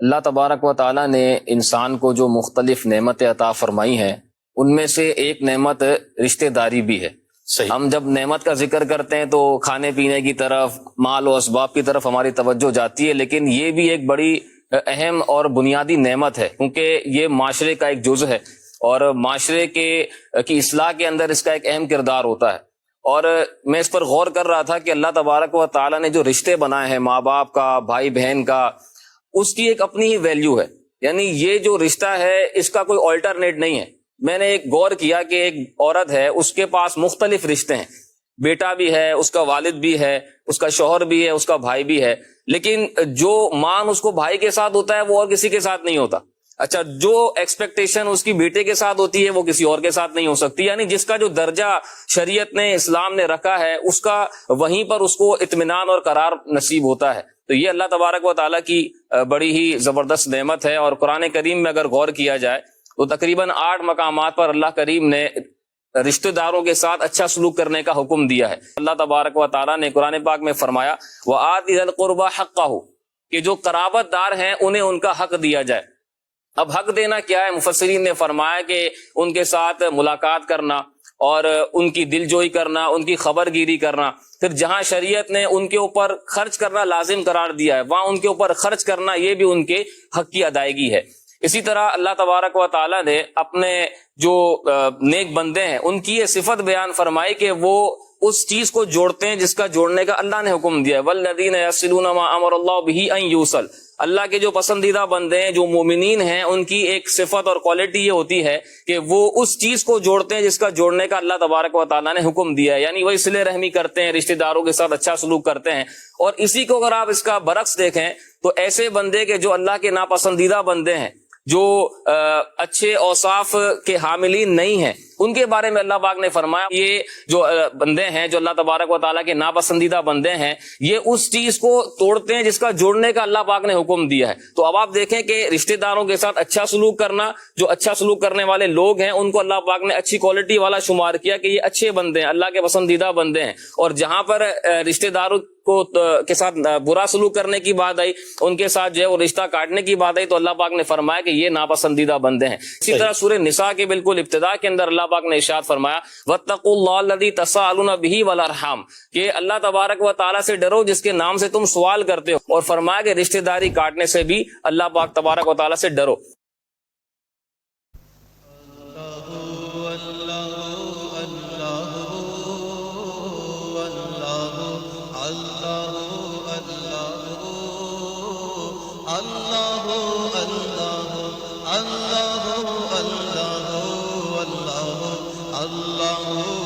اللہ تبارک و تعالیٰ نے انسان کو جو مختلف نعمتیں عطا فرمائی ہیں ان میں سے ایک نعمت رشتہ داری بھی ہے۔ صحیح۔ ہم جب نعمت کا ذکر کرتے ہیں تو کھانے پینے کی طرف، مال و اسباب کی طرف ہماری توجہ جاتی ہے، لیکن یہ بھی ایک بڑی اہم اور بنیادی نعمت ہے، کیونکہ یہ معاشرے کا ایک جزء ہے اور معاشرے کی اصلاح کے اندر اس کا ایک اہم کردار ہوتا ہے۔ اور میں اس پر غور کر رہا تھا کہ اللہ تبارک و تعالیٰ نے جو رشتے بنائے ہیں، ماں باپ کا، بھائی بہن کا، اس کی ایک اپنی ہی ویلیو ہے، یعنی یہ جو رشتہ ہے اس کا کوئی آلٹرنیٹ نہیں ہے۔ میں نے ایک غور کیا کہ ایک عورت ہے، اس کے پاس مختلف رشتے ہیں، بیٹا بھی ہے، اس کا والد بھی ہے، اس کا شوہر بھی ہے، اس کا بھائی بھی ہے، لیکن جو مان اس کو بھائی کے ساتھ ہوتا ہے وہ اور کسی کے ساتھ نہیں ہوتا۔ اچھا، جو ایکسپیکٹیشن اس کی بیٹے کے ساتھ ہوتی ہے وہ کسی اور کے ساتھ نہیں ہو سکتی، یعنی جس کا جو درجہ شریعت نے، اسلام نے رکھا ہے، اس کا وہیں پر اس کو اطمینان اور قرار نصیب ہوتا ہے۔ تو یہ اللہ تبارک و تعالیٰ کی بڑی ہی زبردست نعمت ہے، اور قرآن کریم میں اگر غور کیا جائے تو تقریباً 8 مقامات پر اللہ کریم نے رشتہ داروں کے ساتھ اچھا سلوک کرنے کا حکم دیا ہے۔ اللہ تبارک و تعالیٰ نے قرآن پاک میں فرمایا وَآتِ ذِی الْقُرْبَىٰ حَقَّهُ، کہ جو قرابت دار ہیں انہیں ان کا حق دیا جائے۔ اب حق دینا کیا ہے؟ مفسرین نے فرمایا کہ ان کے ساتھ ملاقات کرنا اور ان کی دل جوئی کرنا، ان کی خبر گیری کرنا، پھر جہاں شریعت نے ان کے اوپر خرچ کرنا لازم قرار دیا ہے وہاں ان کے اوپر خرچ کرنا، یہ بھی ان کے حق کی ادائیگی ہے۔ اسی طرح اللہ تبارک و تعالیٰ نے اپنے جو نیک بندے ہیں ان کی یہ صفت بیان فرمائی کہ وہ اس چیز کو جوڑتے ہیں جس کا جوڑنے کا اللہ نے حکم دیا ہے۔ وَالَّذِينَ يَصِلُونَ مَا أَمَرَ اللَّهُ بِهِ أَن يُوصَلَ، اللہ کے جو پسندیدہ بندے ہیں، جو مومنین ہیں، ان کی ایک صفت اور کوالٹی یہ ہوتی ہے کہ وہ اس چیز کو جوڑتے ہیں جس کا جوڑنے کا اللہ تبارک و تعالیٰ نے حکم دیا ہے، یعنی وہی صلہ رحمی کرتے ہیں، رشتہ داروں کے ساتھ اچھا سلوک کرتے ہیں۔ اور اسی کو اگر آپ اس کا برعکس دیکھیں تو ایسے بندے کے جو اللہ کے ناپسندیدہ بندے ہیں، جو اچھے اوصاف کے حاملین نہیں ہیں، ان کے بارے میں اللہ پاک نے فرمایا یہ جو بندے ہیں، جو اللہ تبارک و تعالیٰ کے ناپسندیدہ بندے ہیں، یہ اس چیز کو توڑتے ہیں جس کا جوڑنے کا اللہ پاک نے حکم دیا ہے۔ تو اب آپ دیکھیں کہ رشتہ داروں کے ساتھ اچھا سلوک کرنا، جو اچھا سلوک کرنے والے لوگ ہیں ان کو اللہ پاک نے اچھی کوالٹی والا شمار کیا کہ یہ اچھے بندے ہیں، اللہ کے پسندیدہ بندے ہیں۔ اور جہاں پر رشتہ داروں کے ساتھ برا سلوک کرنے کی بات آئی، ان کے ساتھ جو ہے وہ رشتہ کاٹنے کی بات آئی، تو اللہ پاک نے فرمایا کہ یہ ناپسندیدہ بندے ہیں۔ اسی طرح سورہ نساء کے بالکل ابتدا کے اندر اللہ پاک نے ارشاد فرمایا وَاتَّقُوا اللَّهَ الَّذِي تَسَاءَلُونَ بِهِ وَالْأَرْحَامَ، کہ اللہ تبارک و تعالیٰ سے ڈرو جس کے نام سے تم سوال کرتے ہو، اور فرمایا کہ رشتہ داری کاٹنے سے بھی اللہ پاک تبارک و تعالیٰ سے ڈرو۔ اللہ